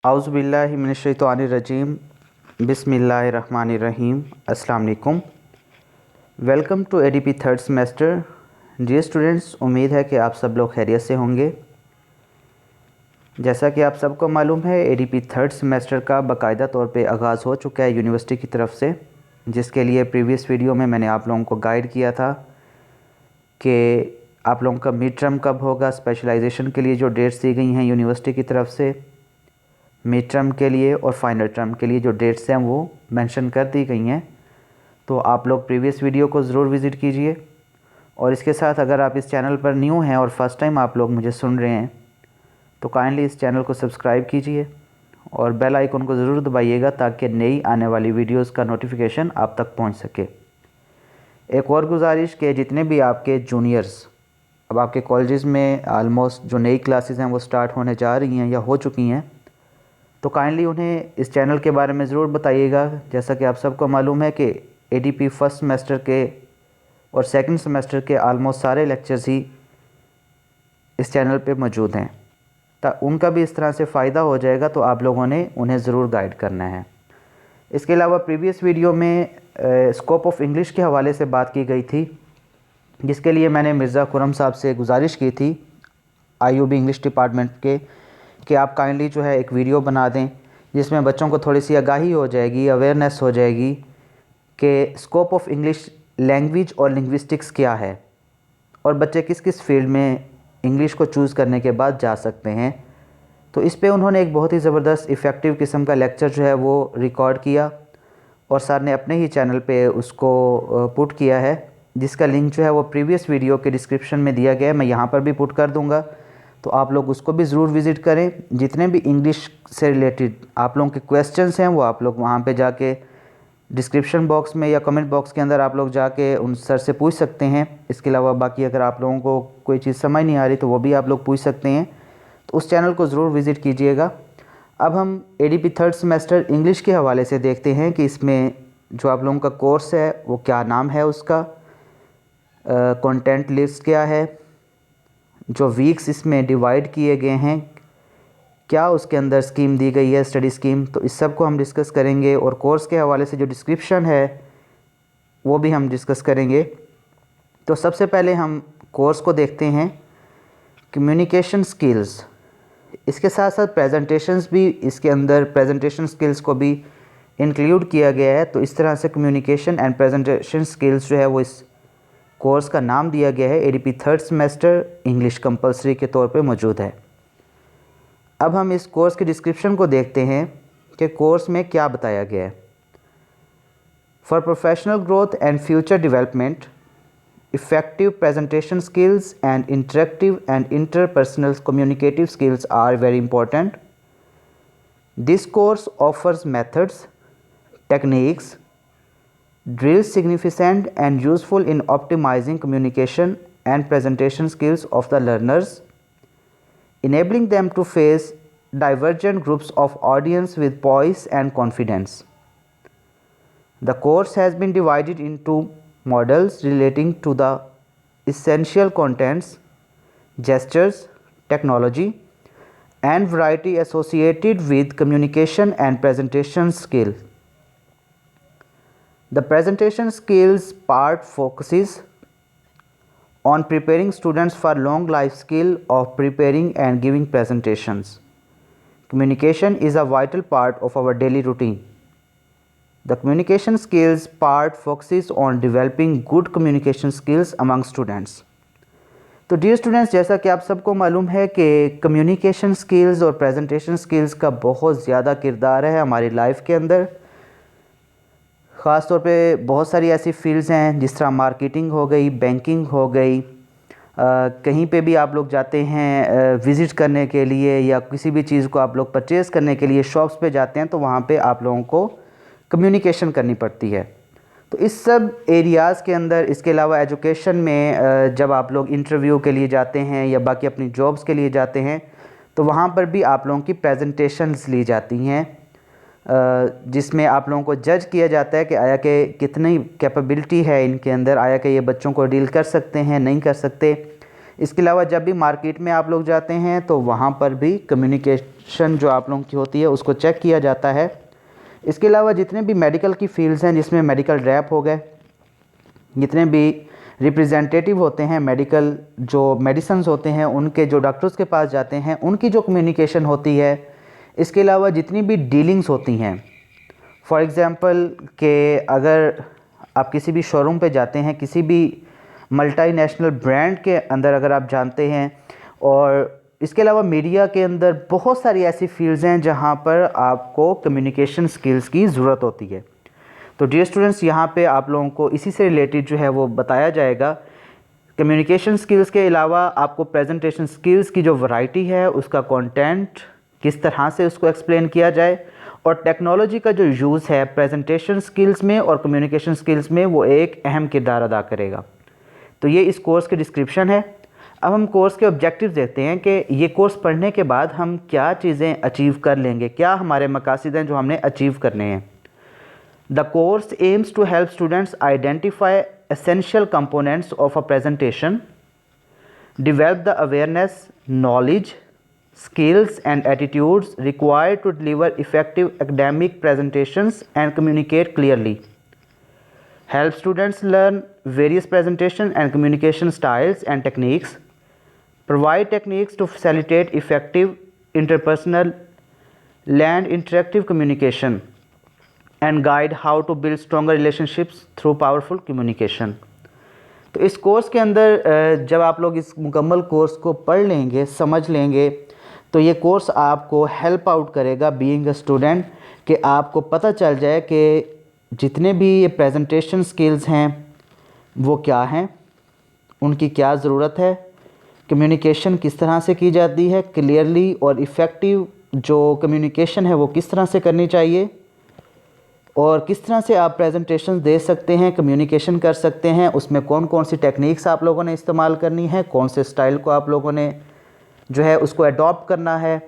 आउज़ुबिल्लाहि मिनश्शैतानिर्रजीम बिस्मिल्लाहिर्रहमानिर्रहीम अस्सलाम वालेकुम। Welcome to ADP third semester. Dear students, उम्मीद है कि आप सब लोग खैरियत से होंगे। जैसा कि आप सबको मालूम है, एडीपी थर्ड सेमेस्टर का बाकायदा तौर पे आगाज़ हो चुका है यूनिवर्सिटी की तरफ से, जिसके लिए प्रीवियस वीडियो में मैंने आप लोगों को गाइड किया था कि आप लोगों का मिड टर्म कब होगा। स्पेशलाइजेशन के लिए जो डेट्स दी गई हैं यूनिवर्सिटी की तरफ से, मिड टर्म के लिए और फाइनल टर्म के लिए जो डेट्स हैं वो मेंशन कर दी गई हैं। तो आप लोग प्रीवियस वीडियो को ज़रूर विज़िट कीजिए। और इसके साथ अगर आप इस चैनल पर न्यू हैं और फर्स्ट टाइम आप लोग मुझे सुन रहे हैं तो काइंडली इस चैनल को सब्सक्राइब कीजिए और बेल आइकन को ज़रूर दबाइएगा ताकि नई आने वाली वीडियोस का नोटिफिकेशन आप तक पहुंच सके। एक और गुजारिश कि जितने भी आपके जूनियर्स, अब आपके कॉलेजेस में आलमोस्ट जो नई क्लासेस हैं वो स्टार्ट होने जा रही हैं या हो चुकी हैं, तो काइंडली उन्हें इस चैनल के बारे में ज़रूर बताइएगा। जैसा कि आप सबको मालूम है कि एडीपी फर्स्ट सेमेस्टर के और सेकंड सेमेस्टर के आलमोस्ट सारे लेक्चर्स ही इस चैनल पे मौजूद हैं, उनका भी इस तरह से फ़ायदा हो जाएगा। तो आप लोगों ने उन्हें ज़रूर गाइड करना है। इसके अलावा प्रीवियस वीडियो में स्कोप ऑफ इंग्लिश के हवाले से बात की गई थी, जिसके लिए मैंने मिर्ज़ा खुरम साहब से गुजारिश की थी आईयूबी इंग्लिश डिपार्टमेंट के कि आप काइंडली जो है एक वीडियो बना दें जिसमें बच्चों को थोड़ी सी आगाही हो जाएगी, अवेयरनेस हो जाएगी कि स्कोप ऑफ इंग्लिश लैंग्वेज और लिंग्विस्टिक्स क्या है और बच्चे किस किस फील्ड में इंग्लिश को चूज़ करने के बाद जा सकते हैं। तो इस पे उन्होंने एक बहुत ही ज़बरदस्त इफ़ेक्टिव किस्म का लेक्चर जो है वो रिकॉर्ड किया और सर ने अपने ही चैनल पे उसको पुट किया है, जिसका लिंक जो है वो प्रीवियस वीडियो के डिस्क्रिप्शन में दिया गया है। मैं यहाँ पर भी पुट कर दूँगा, तो आप लोग उसको भी ज़रूर विज़िट करें। जितने भी इंग्लिश से रिलेटेड आप लोगों के क्वेश्चंस हैं वो आप लोग वहाँ पे जाके डिस्क्रिप्शन बॉक्स में या कमेंट बॉक्स के अंदर आप लोग जाके उन सर से पूछ सकते हैं। इसके अलावा बाकी अगर आप लोगों को कोई चीज़ समझ नहीं आ रही तो वो भी आप लोग पूछ सकते हैं। तो उस चैनल को ज़रूर विज़िट कीजिएगा। अब हम एडीपी थर्ड सेमेस्टर इंग्लिश के हवाले से देखते हैं कि इसमें जो आप लोगों का कोर्स है वो क्या नाम है, उसका कंटेंट लिस्ट क्या है, जो वीक्स इसमें डिवाइड किए गए हैं, क्या उसके अंदर स्कीम दी गई है, स्टडी स्कीम। तो इस सब को हम डिस्कस करेंगे और कोर्स के हवाले से जो डिस्क्रिप्शन है वो भी हम डिस्कस करेंगे। तो सबसे पहले हम कोर्स को देखते हैं, कम्युनिकेशन स्किल्स। इसके साथ साथ प्रेजेंटेशंस भी इसके अंदर, प्रेजेंटेशन स्किल्स को भी इंक्लूड किया गया है। तो इस तरह से कम्युनिकेशन एंड प्रेजेंटेशन स्किल्स जो है वो इस कोर्स का नाम दिया गया है। ADP third semester English compulsory के तौर पे मौजूद है। अब हम इस कोर्स के डिस्क्रिप्शन को देखते हैं कि कोर्स में क्या बताया गया है। For professional growth and future development, effective presentation skills and interactive and interpersonal communicative skills are very important. This course offers methods, techniques, drills significant and useful in optimizing communication and presentation skills of the learners, enabling them to face divergent groups of audience with poise and confidence. The course has been divided into modules relating to the essential contents, gestures, technology, and variety associated with communication and presentation skill. The presentation skills part focuses on preparing students for long life skill of preparing and giving presentations. Communication is a vital part of our daily routine. The communication skills part focuses on developing good communication skills among students. तो dear students, जैसा कि आप सबको मालूम है कि communication skills और presentation skills का बहुत ज़्यादा किरदार है हमारी लाइफ के अंदर। ख़ास तौर पे बहुत सारी ऐसी फील्ड्स हैं जिस तरह मार्केटिंग हो गई, बैंकिंग हो गई, कहीं पे भी आप लोग जाते हैं विज़िट करने के लिए या किसी भी चीज़ को आप लोग परचेज़ करने के लिए शॉप्स पे जाते हैं तो वहाँ पे आप लोगों को कम्युनिकेशन करनी पड़ती है। तो इस सब एरियाज़ के अंदर, इसके अलावा एजुकेशन में जब आप लोग इंटरव्यू के लिए जाते हैं या बाकी अपनी जॉब्स के लिए जाते हैं तो वहाँ पर भी आप लोगों की प्रेजेंटेशंस ली जाती हैं, जिसमें आप लोगों को जज किया जाता है कि आया कि कितनी कैपेबिलिटी है इनके अंदर, आया कि ये बच्चों को डील कर सकते हैं, नहीं कर सकते। इसके अलावा जब भी मार्केट में आप लोग जाते हैं तो वहाँ पर भी प्रेजेंटेशन जो आप लोगों की होती है उसको चेक किया जाता है। इसके अलावा जितने भी मेडिकल की फील्ड्स हैं जिसमें मेडिकल रैप हो गए, जितने भी रिप्रेजेंटेटिव होते हैं मेडिकल जो मेडिसिन्स होते हैं उनके, जो डॉक्टर्स के पास जाते हैं उनकी जो कम्युनिकेशन होती है। इसके अलावा जितनी भी डीलिंग्स होती हैं, फॉर एग्ज़ाम्पल कि अगर आप किसी भी शोरूम पे जाते हैं, किसी भी मल्टीनेशनल ब्रांड के अंदर अगर आप जानते हैं, और इसके अलावा मीडिया के अंदर बहुत सारी ऐसी फील्ड्स हैं जहाँ पर आपको कम्युनिकेशन स्किल्स की ज़रूरत होती है। तो डियर स्टूडेंट्स, यहाँ पे आप लोगों को इसी से रिलेटेड जो है वो बताया जाएगा। कम्युनिकेशन स्किल्स के अलावा आपको प्रेजेंटेशन स्किल्स की जो वैरायटी है, उसका कंटेंट किस तरह से उसको एक्सप्लेन किया जाए, और टेक्नोलॉजी का जो यूज़ है प्रेजेंटेशन स्किल्स में और कम्युनिकेशन स्किल्स में, वो एक अहम किरदार अदा करेगा। तो ये इस कोर्स की डिस्क्रिप्शन है। अब हम कोर्स के ऑब्जेक्टिव देखते हैं कि ये कोर्स पढ़ने के बाद हम क्या चीज़ें अचीव कर लेंगे, क्या हमारे मकासद हैं जो हमने अचीव करने हैं। The course aims to help students identify essential components of a presentation, develop the awareness, knowledge, skills and attitudes required to deliver effective academic presentations and communicate clearly. Help students learn various presentation and communication styles and techniques. Provide techniques to facilitate effective interpersonal and interactive communication and guide how to build stronger relationships through powerful communication. तो इस course के अंदर जब आप लोग इस मुकम्मल course को पढ़ लेंगे, समझ लेंगे, तो ये कोर्स आपको हेल्प आउट करेगा बीइंग अ स्टूडेंट, कि आपको पता चल जाए कि जितने भी ये प्रेजेंटेशन स्किल्स हैं वो क्या हैं, उनकी क्या ज़रूरत है, कम्युनिकेशन किस तरह से की जाती है क्लियरली, और इफ़ेक्टिव जो कम्युनिकेशन है वो किस तरह से करनी चाहिए, और किस तरह से आप प्रेजेंटेशन दे सकते हैं, कम्युनिकेशन कर सकते हैं, उसमें कौन कौन सी टेक्निक्स आप लोगों ने इस्तेमाल करनी है, कौन से स्टाइल को आप लोगों ने जो है उसको अडॉप्ट करना है,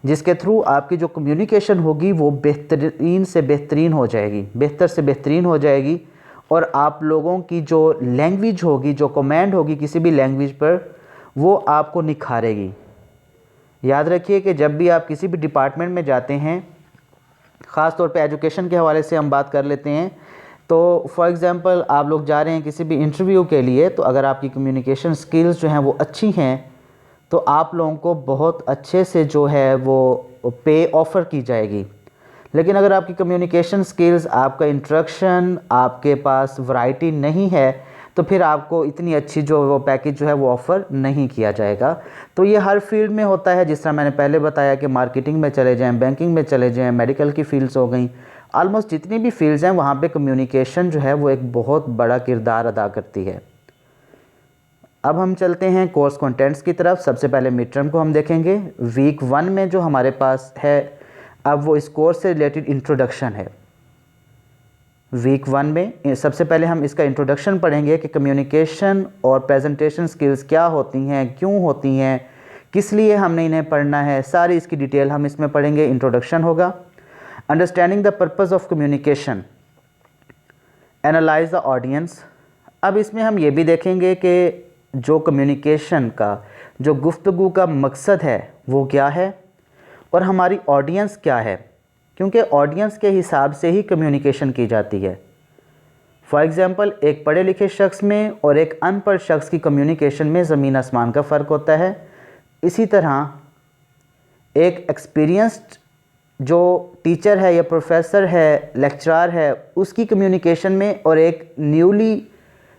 जिसके थ्रू आपकी जो कम्युनिकेशन होगी वो बेहतरीन से बेहतरीन हो जाएगी, बेहतर से बेहतरीन हो जाएगी, और आप लोगों की जो लैंग्वेज होगी, जो कमांड होगी किसी भी लैंग्वेज पर, वो आपको निखारेगी। याद रखिए कि जब भी आप किसी भी डिपार्टमेंट में जाते हैं, ख़ास तौर पे एजुकेशन के हवाले से हम बात कर लेते हैं, तो फॉर एग्ज़ाम्पल आप लोग जा रहे हैं किसी भी इंटरव्यू के लिए, तो अगर आपकी कम्युनिकेशन स्किल्स जो हैं वो अच्छी हैं तो आप लोगों को बहुत अच्छे से जो है वो पे ऑफ़र की जाएगी। लेकिन अगर आपकी कम्युनिकेशन स्किल्स, आपका इंट्रोडक्शन, आपके पास वैरायटी नहीं है, तो फिर आपको इतनी अच्छी जो वो पैकेज जो है वो ऑफ़र नहीं किया जाएगा। तो ये हर फील्ड में होता है, जिस तरह मैंने पहले बताया कि मार्केटिंग में चले जाएं, बैंकिंग में चले जाएं, मेडिकल की फील्ड्स हो गई, ऑलमोस्ट जितनी भी फील्ड्स हैं वहाँ पे कम्युनिकेशन जो है वो एक बहुत बड़ा किरदार अदा करती है। अब हम चलते हैं कोर्स कंटेंट्स की तरफ। सबसे पहले मिड टर्म को हम देखेंगे। वीक 1 में जो हमारे पास है, अब वो इस कोर्स से रिलेटेड इंट्रोडक्शन है। वीक 1 में सबसे पहले हम इसका इंट्रोडक्शन पढ़ेंगे कि कम्युनिकेशन और प्रेजेंटेशन स्किल्स क्या होती हैं, क्यों होती हैं, किस लिए हमने इन्हें पढ़ना है, सारी इसकी डिटेल हम इसमें पढ़ेंगे। इंट्रोडक्शन होगा। Understanding the purpose of communication, analyse the audience. अब इसमें हम ये भी देखेंगे कि जो कम्युनिकेशन का, जो गुफ्तगू का मकसद है वो क्या है, और हमारी ऑडियंस क्या है, क्योंकि ऑडियंस के हिसाब से ही कम्युनिकेशन की जाती है। फॉर एग्ज़ाम्पल, एक पढ़े लिखे शख्स में और एक अनपढ़ शख्स की कम्युनिकेशन में ज़मीन आसमान का फ़र्क होता है। इसी तरह एक एक्सपीरियंस्ड जो टीचर है या प्रोफेसर है, लेक्चरर है, उसकी कम्युनिकेशन में, और एक न्यूली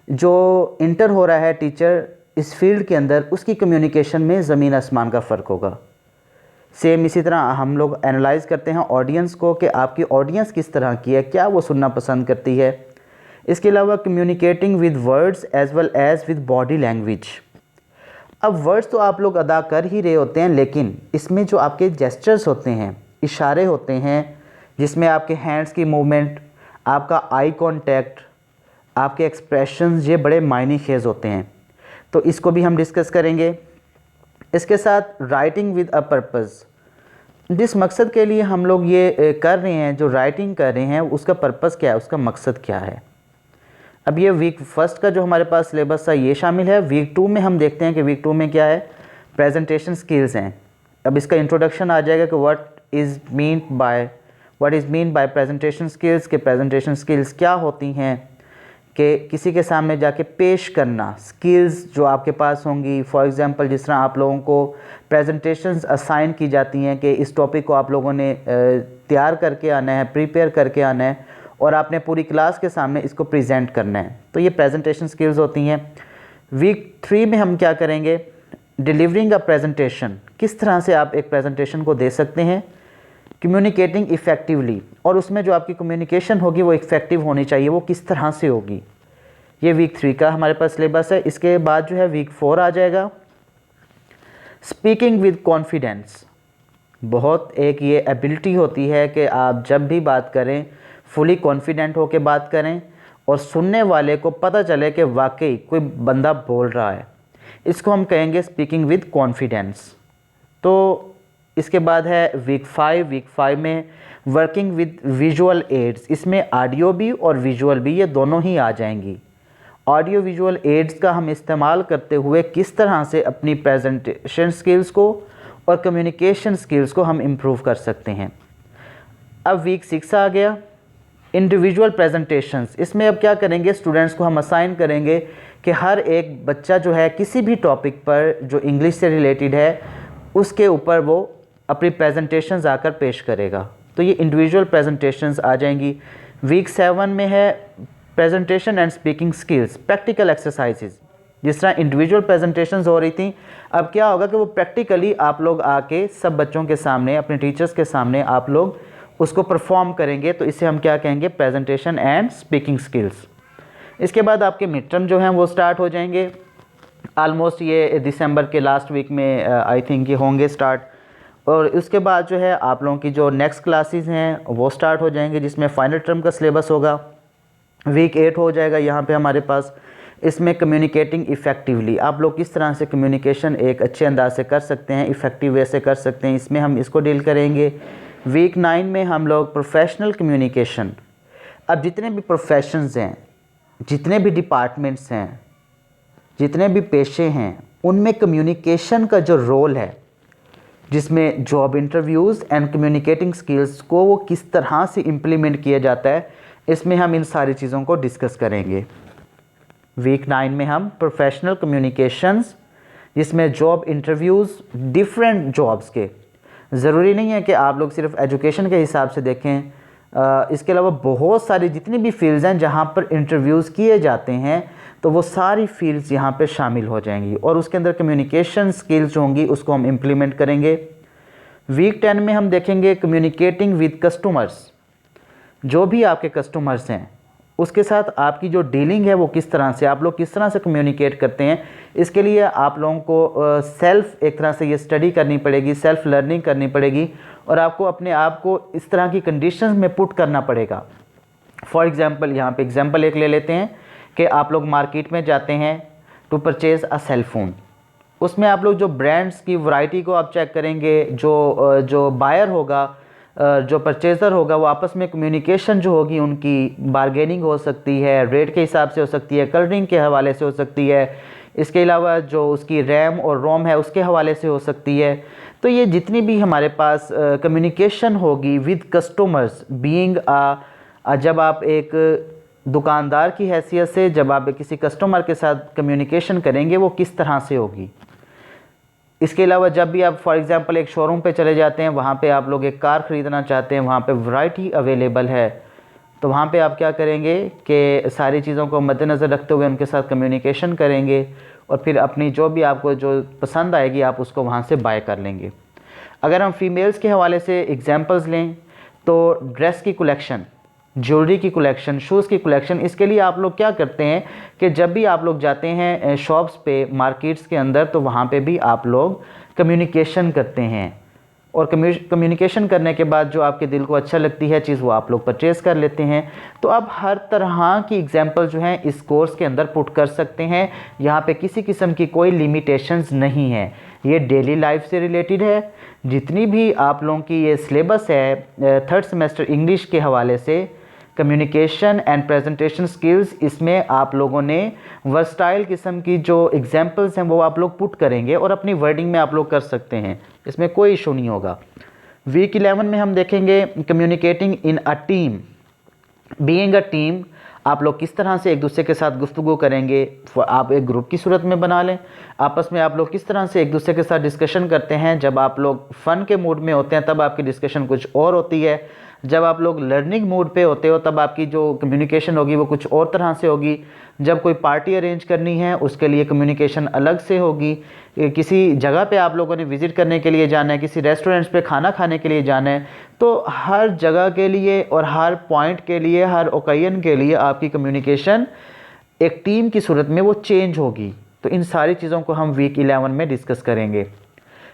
जो इंटर हो रहा है टीचर इस फील्ड के अंदर, उसकी कम्युनिकेशन में ज़मीन आसमान का फ़र्क होगा। सेम इसी तरह हम लोग एनालाइज़ करते हैं ऑडियंस को, कि आपकी ऑडियंस किस तरह की है, क्या वो सुनना पसंद करती है। इसके अलावा communicating with words as well as with body language. अब वर्ड्स तो आप लोग अदा कर ही रहे होते हैं, लेकिन इसमें जो आपके जेस्चर्स होते हैं, इशारे होते हैं, जिसमें आपके हैंड्स की मूवमेंट, आपका आई कॉन्टैक्ट, आपके एक्सप्रेशंस, ये बड़े मायने खेज होते हैं। तो इसको भी हम डिस्कस करेंगे। इसके साथ राइटिंग विद अ पर्पस, जिस मकसद के लिए हम लोग ये कर रहे हैं, जो राइटिंग कर रहे हैं, उसका पर्पस क्या है, उसका मकसद क्या है। अब ये वीक 1 का जो हमारे पास सिलेबस था ये शामिल है। वीक 2 में हम देखते हैं कि वीक 2 में क्या है, प्रेजेंटेशन स्किल्स हैं। अब इसका इंट्रोडक्शन आ जाएगा कि what is mean by presentation skills, के प्रेजेंटेशन स्किल्स क्या होती हैं, कि किसी के सामने जाके पेश करना, स्किल्स जो आपके पास होंगी। फॉर एग्जांपल जिस तरह आप लोगों को प्रेजेंटेशंस असाइन की जाती हैं कि इस टॉपिक को आप लोगों ने तैयार करके आना है, प्रिपेयर करके आना है और आपने पूरी क्लास के सामने इसको प्रेजेंट करना है, तो ये प्रेजेंटेशन स्किल्स होती हैं। वीक 3 में हम क्या करेंगे, डिलीवरिंग अ प्रेजेंटेशन, किस तरह से आप एक प्रेजेंटेशन को दे सकते हैं, कम्युनिकेटिंग इफ़ेक्टिवली, और उसमें जो आपकी कम्युनिकेशन होगी वो इफ़ेक्टिव होनी चाहिए, वो किस तरह से होगी। ये वीक 3 का हमारे पास सिलेबस है। इसके बाद जो है वीक 4 आ जाएगा, स्पीकिंग विद कॉन्फिडेंस। बहुत एक ये एबिलिटी होती है कि आप जब भी बात करें फुली कॉन्फिडेंट होकर बात करें और सुनने वाले को पता चले कि वाकई कोई बंदा बोल रहा है, इसको हम कहेंगे स्पीकिंग विद कॉन्फिडेंस। तो इसके बाद है वीक 5 में वर्किंग विद विजुअल एड्स, इसमें ऑडियो भी और विजुअल भी, ये दोनों ही आ जाएंगी। ऑडियो विजुअल एड्स का हम इस्तेमाल करते हुए किस तरह से अपनी प्रेजेंटेशन स्किल्स को और कम्युनिकेशन स्किल्स को हम इम्प्रूव कर सकते हैं। अब वीक 6 आ गया, इंडिविजुअल प्रेजेंटेशंस। इसमें अब क्या करेंगे, स्टूडेंट्स को हम असाइन करेंगे कि हर एक बच्चा जो है किसी भी टॉपिक पर जो इंग्लिश से रिलेटेड है उसके ऊपर वो अपनी प्रेजेंटेशंस आकर पेश करेगा, तो ये इंडिविजुअल प्रेजेंटेशंस आ जाएंगी। वीक 7 में है presentation and speaking skills, practical exercises. जिस तरह इंडिविजुअल प्रेजेंटेशंस हो रही थी, अब क्या होगा कि वो प्रैक्टिकली आप लोग आके सब बच्चों के सामने, अपने टीचर्स के सामने आप लोग उसको परफॉर्म करेंगे, तो इसे हम क्या कहेंगे, प्रेजेंटेशन एंड स्पीकिंग स्किल्स। इसके बाद आपके मिड टर्म जो हैं वो स्टार्ट हो जाएंगे, आलमोस्ट ये दिसंबर के लास्ट वीक में आई थिंक ये होंगे स्टार्ट। और उसके बाद जो है आप लोगों की जो नेक्स्ट क्लासेस हैं वो स्टार्ट हो जाएंगे, जिसमें फाइनल टर्म का सिलेबस होगा। वीक 8 हो जाएगा यहाँ पे हमारे पास, इसमें कम्युनिकेटिंग इफ़ेक्टिवली, आप लोग किस तरह से कम्युनिकेशन एक अच्छे अंदाज से कर सकते हैं, इफ़ेक्टिव वे से कर सकते हैं, इसमें हम इसको डील करेंगे। वीक 9 में हम लोग प्रोफेशनल कम्युनिकेशन, अब जितने भी प्रोफेशंस हैं, जितने भी डिपार्टमेंट्स हैं, जितने भी पेशे हैं, उनमें कम्युनिकेशन का जो रोल है, जिसमें job interviews and communicating skills को वो किस तरह से इम्प्लीमेंट किया जाता है, इसमें हम इन सारी चीज़ों को डिस्कस करेंगे। वीक 9 में हम प्रोफेशनल कम्युनिकेशंस, जिसमें जॉब इंटरव्यूज़, डिफरेंट जॉब्स के, ज़रूरी नहीं है कि आप लोग सिर्फ एजुकेशन के हिसाब से देखें, इसके अलावा बहुत सारी जितनी भी फील्ड्स हैं जहाँ पर इंटरव्यूज़ किए जाते हैं, तो वो सारी फील्ड्स यहाँ पे शामिल हो जाएंगी और उसके अंदर कम्युनिकेशन स्किल्स जो होंगी उसको हम इम्प्लीमेंट करेंगे। वीक 10 में हम देखेंगे कम्युनिकेटिंग विद कस्टमर्स, जो भी आपके कस्टमर्स हैं उसके साथ आपकी जो डीलिंग है वो किस तरह से, आप लोग किस तरह से कम्युनिकेट करते हैं, इसके लिए आप लोगों को सेल्फ एक तरह से ये स्टडी करनी पड़ेगी, सेल्फ लर्निंग करनी पड़ेगी और आपको अपने आप को इस तरह की कंडीशंस में पुट करना पड़ेगा। फॉर एग्ज़ाम्पल यहाँ पे एग्जांपल एक ले लेते हैं कि आप लोग मार्केट में जाते हैं to purchase a cell phone, उसमें आप लोग जो ब्रांड्स की वैरायटी को आप चेक करेंगे, जो बायर होगा, जो परचेज़र होगा, वो आपस में कम्युनिकेशन जो होगी उनकी बारगेनिंग हो सकती है, रेट के हिसाब से हो सकती है, कलरिंग के हवाले से हो सकती है, इसके अलावा जो उसकी रैम और रोम है उसके हवाले से हो सकती है। तो ये जितनी भी हमारे पास कम्युनिकेशन होगी विद कस्टमर्स, बीइंग जब आप एक दुकानदार की हैसियत से जब आप किसी कस्टमर के साथ कम्युनिकेशन करेंगे वो किस तरह से होगी। इसके अलावा जब भी आप फॉर एग्ज़ाम्पल एक शोरूम पे चले जाते हैं, वहाँ पे आप लोग एक कार ख़रीदना चाहते हैं, वहाँ पे वैरायटी अवेलेबल है, तो वहाँ पे आप क्या करेंगे कि सारी चीज़ों को मद्देनज़र रखते हुए उनके साथ कम्युनिकेशन करेंगे और फिर अपनी जो भी आपको जो पसंद आएगी आप उसको वहाँ से बाय कर लेंगे। अगर हम फीमेल्स के हवाले से एग्ज़ाम्पल्स लें तो ड्रेस की कलेक्शन, ज्वेलरी की कलेक्शन, शूज़ की कलेक्शन, इसके लिए आप लोग क्या करते हैं कि जब भी आप लोग जाते हैं शॉप्स पे, मार्केट्स के अंदर, तो वहाँ पे भी आप लोग कम्युनिकेशन करते हैं और कम्युनिकेशन करने के बाद जो आपके दिल को अच्छा लगती है चीज़ वो आप लोग परचेज़ कर लेते हैं। तो अब हर तरह की एग्जांपल जो हैं इस कोर्स के अंदर पुट कर सकते हैं, यहाँ पे किसी किस्म की कोई लिमिटेशंस नहीं है, ये डेली लाइफ से रिलेटेड है। जितनी भी आप लोगों की ये सिलेबस है 3rd सेमेस्टर इंग्लिश के हवाले से, कम्युनिकेशन एंड प्रेजेंटेशन स्किल्स, इसमें आप लोगों ने वर्सटाइल किस्म की जो एग्जांपल्स हैं वो आप लोग पुट करेंगे और अपनी वर्डिंग में आप लोग कर सकते हैं। इसमें कोई इशू नहीं होगा। वीक 11 में हम देखेंगे communicating in a team. Being a team, आप लोग किस तरह से एक दूसरे के साथ गुफ्तगू करेंगे। आप एक ग्रुप की सूरत में बना लें, आपस में आप लोग किस तरह से एक दूसरे के साथ डिस्कशन करते हैं। जब आप लोग फ़न के मूड में होते हैं तब आपकी डिस्कशन कुछ और होती है, जब आप लोग लर्निंग मूड पे होते हो तब आपकी जो कम्युनिकेशन होगी वो कुछ और तरह से होगी। जब कोई पार्टी अरेंज करनी है उसके लिए कम्युनिकेशन अलग से होगी। किसी जगह पे आप लोगों ने विज़िट करने के लिए जाना है, किसी रेस्टोरेंट्स पे खाना खाने के लिए जाना है, तो हर जगह के लिए और हर पॉइंट के लिए, हर ओकेजन के लिए आपकी कम्युनिकेशन एक टीम की सूरत में वो चेंज होगी। तो इन सारी चीज़ों को हम वीक 11 में डिस्कस करेंगे।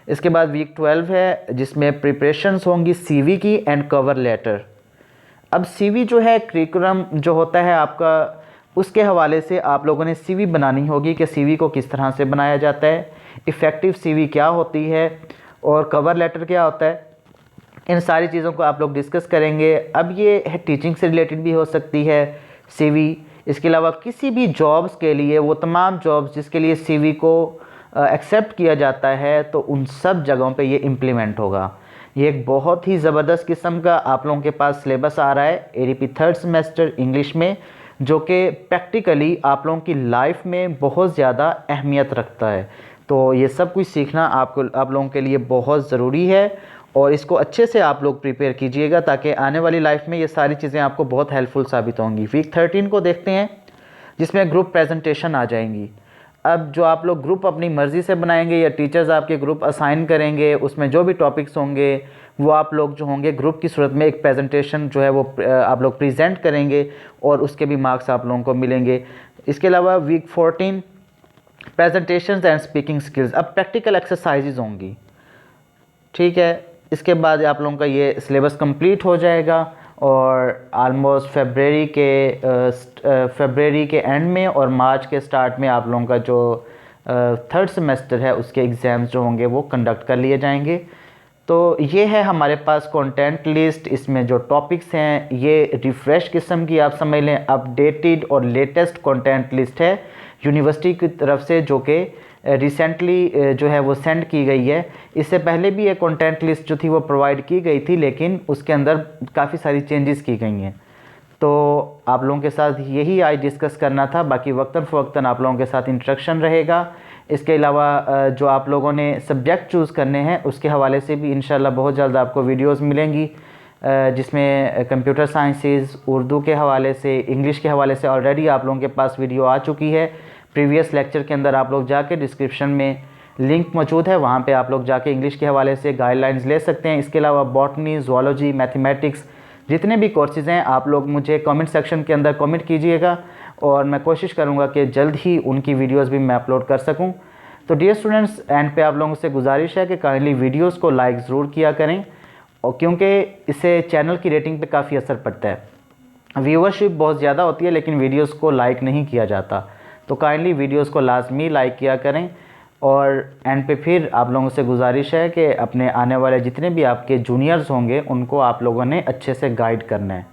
इसके बाद वीक 12 है जिसमें प्रिपरेशंस होंगी सीवी की एंड कवर लेटर। अब सीवी जो है करिकुलम जो होता है आपका, उसके हवाले से आप लोगों ने सीवी बनानी होगी कि सीवी को किस तरह से बनाया जाता है, इफ़ेक्टिव सीवी क्या होती है और कवर लेटर क्या होता है। इन सारी चीज़ों को आप लोग डिस्कस करेंगे। अब ये टीचिंग से रिलेटेड भी हो सकती है सीवी। इसके अलावा किसी भी जॉब्स के लिए, वो तमाम जॉब्स जिसके लिए सीवी को एक्सेप्ट किया जाता है, तो उन सब जगहों पे ये इम्प्लीमेंट होगा। ये एक बहुत ही ज़बरदस्त किस्म का आप लोगों के पास सिलेबस आ रहा है एडीपी थर्ड सेमेस्टर इंग्लिश में, जो कि प्रैक्टिकली आप लोगों की लाइफ में बहुत ज़्यादा अहमियत रखता है। तो ये सब कुछ सीखना आप लोगों के लिए बहुत ज़रूरी है और इसको अच्छे से आप लोग प्रिपेयर कीजिएगा ताकि आने वाली लाइफ में ये सारी चीज़ें आपको बहुत हेल्पफुल साबित होंगी। वीक 13 को देखते हैं जिसमें ग्रुप प्रेजेंटेशन आ जाएंगी। अब जो आप लोग ग्रुप अपनी मर्ज़ी से बनाएंगे या टीचर्स आपके ग्रुप असाइन करेंगे, उसमें जो भी टॉपिक्स होंगे वो आप लोग जो होंगे ग्रुप की सूरत में एक प्रेजेंटेशन जो है वो आप लोग प्रेजेंट करेंगे और उसके भी मार्क्स आप लोगों को मिलेंगे। इसके अलावा week 14 presentations and speaking skills. अब प्रैक्टिकल एक्सरसाइजेज होंगी, ठीक है। इसके बाद आप लोगों का ये सिलेबस कंप्लीट हो जाएगा और आलमोस्ट फरवरी के एंड में और मार्च के स्टार्ट में आप लोगों का जो थर्ड सेमेस्टर है उसके एग्ज़ाम्स जो होंगे वो कंडक्ट कर लिए जाएंगे। तो ये है हमारे पास कंटेंट लिस्ट। इसमें जो टॉपिक्स हैं ये रिफ़्रेश किस्म की आप समझ लें, अपडेटेड और लेटेस्ट कंटेंट लिस्ट है यूनिवर्सिटी की तरफ से, जो कि रिसेंटली जो है वो सेंड की गई है। इससे पहले भी एक कंटेंट लिस्ट जो थी वो प्रोवाइड की गई थी, लेकिन उसके अंदर काफ़ी सारी चेंजेस की गई हैं। तो आप लोगों के साथ यही आज डिस्कस करना था। बाकी वक्तन फ़वक्तन आप लोगों के साथ इंस्ट्रक्शन रहेगा। इसके अलावा जो आप लोगों ने सब्जेक्ट चूज़ करने हैं उसके हवाले से भी इंशाल्लाह बहुत जल्द आपको वीडियोस मिलेंगी, जिसमें कंप्यूटर साइंसेज, उर्दू के हवाले से, इंग्लिश के हवाले से ऑलरेडी आप लोगों के पास वीडियो आ चुकी है। प्रीवियस लेक्चर के अंदर आप लोग जाके डिस्क्रिप्शन में लिंक मौजूद है, वहाँ पे आप लोग जाके इंग्लिश के हवाले से गाइडलाइंस ले सकते हैं। इसके अलावा बॉटनी, ज़ूलॉजी, मैथमेटिक्स जितने भी कोर्सेज़ हैं आप लोग मुझे कमेंट सेक्शन के अंदर कमेंट कीजिएगा और मैं कोशिश करूँगा कि जल्द ही उनकी वीडियोस भी मैं अपलोड कर सकूँ। तो डियर स्टूडेंट्स, एंड पे आप लोगों से गुजारिश है कि काइंडली वीडियोस को लाइक ज़रूर किया करें, और क्योंकि इससे चैनल की रेटिंग पे काफ़ी असर पड़ता है। व्यूअरशिप बहुत ज़्यादा होती है लेकिन वीडियोस को लाइक नहीं किया जाता, तो काइंडली वीडियोस को लाजमी लाइक किया करें। और एंड पे फिर आप लोगों से गुजारिश है कि अपने आने वाले जितने भी आपके जूनियर्स होंगे उनको आप लोगों ने अच्छे से गाइड करना है।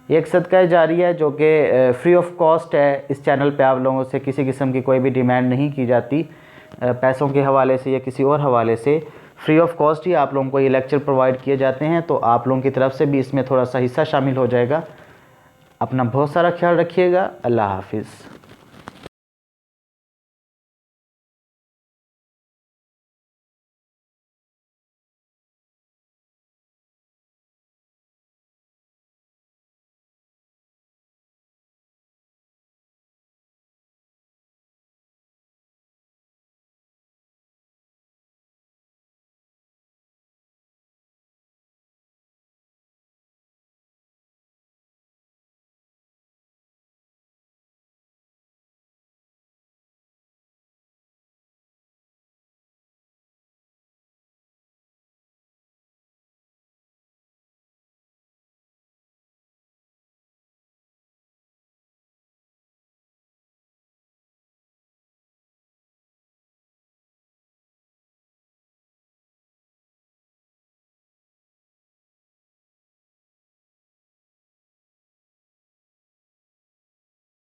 ये एक सदका जारी है जो कि फ्री ऑफ कॉस्ट है। इस चैनल पे आप लोगों से किसी किस्म की कोई भी डिमांड नहीं की जाती, पैसों के हवाले से या किसी और हवाले से। फ्री ऑफ कॉस्ट ही आप लोगों को ये लेक्चर प्रोवाइड किए जाते हैं, तो आप लोगों की तरफ से भी इसमें थोड़ा सा हिस्सा शामिल हो जाएगा। अपना बहुत सारा ख्याल रखिएगा। अल्लाह हाफिज़।